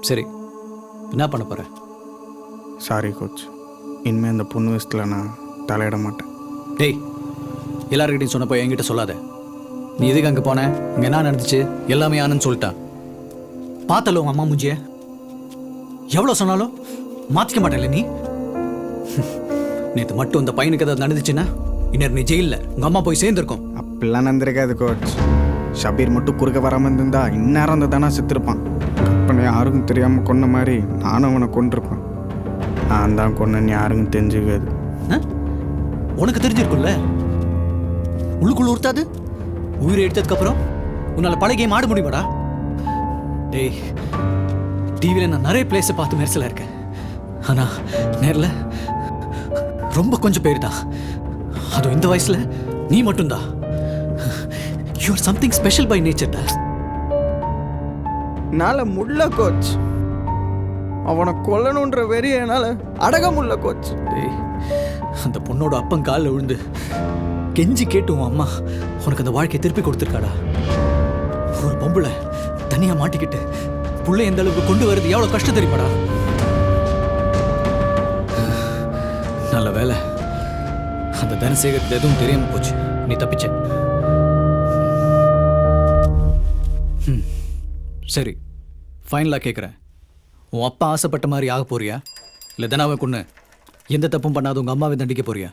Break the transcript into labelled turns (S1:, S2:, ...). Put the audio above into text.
S1: சரி, என்ன பண்ண போற?
S2: சாரி கோச், இனிமேல் அந்த பொண்ணு விஷயத்தில் நான் தலையிட மாட்டேன்.
S1: டேய், எல்லாருக்கிட்டையும் சொன்னப்போ என்கிட்ட சொல்லாத. நீ எதுக்கு அங்கே போன, இங்கே என்ன நடந்துச்சு, எல்லாமே ஆனன்னு சொல்லிட்டான். பார்த்தல உங்க அம்மா மூஞ்சிய, எவ்வளோ சொன்னாலும் மாற்றிக்க மாட்டேன்ல நீ. நேற்று மட்டும் இந்த பையனுக்கு ஏதாவது நடந்துச்சுன்னா இன்னொரு நீ ஜெயிலில் உங்கள் அம்மா போய் சேர்ந்துருக்கோம்.
S2: அப்படிலாம் நடந்திருக்காது கோச். ஷபீர் மட்டும் குறுக்க வராமல் இருந்திருந்தா இந்நேரம் அந்த தானே செத்துருப்பான். கற்பனை யாருக்கும் தெரியாமல் கொன்ன மாதிரி நானும் அவனை கொண்டிருப்பேன். நான் தான் கொன்னேன்னு யாருக்கும் தெரிஞ்சுக்காது.
S1: உனக்கு தெரிஞ்சிருக்கும்ல, உள்ளுக்குள்ள உறுத்தாது. உயிரை எடுத்ததுக்கப்புறம் உன்னால் பழகிய மாட முடியுமாடா? டேய், டிவியில் நான் நிறைய பிளேஸை பார்த்து மெரிசலாக இருக்கேன். ஆனால் நேரில் ரொம்ப கொஞ்சம் பேர் தான். அதுவும் இந்த வயசுல நீ மட்டும்தான். You are something special by nature டா.
S2: என்னால் முல்ல கோச், அவனை கொல்லணுன்ற வெறி என்னால் அடக முல்ல கோச்.
S1: டேய், அந்த பொண்ணோட அப்பன் காலில் விழுந்து கெஞ்சி கேட்டு உன் அம்மா உனக்கு அந்த வாழ்க்கையை திருப்பி கொடுத்துருக்காடா. ஒரு பொம்பளை தனியாக மாட்டிக்கிட்டு புள்ளை எந்த அளவுக்கு கொண்டு வருது எவ்வளோ கஷ்டம் தெரியுமாடா. நல்ல வேலை, அந்த தனசேகரத்தில் எதுவும் தெரியாம போச்சு, நீ தப்பிச்ச. சரி, ஃபைனலாக கேட்குறேன், உன் அப்பா ஆசைப்பட்ட மாதிரி ஆக போறியா, இல்லை தனாவை கொண்டு எந்த தப்பும் பண்ணாத உங்கள் அம்மாவை தண்டிக்க போறியா?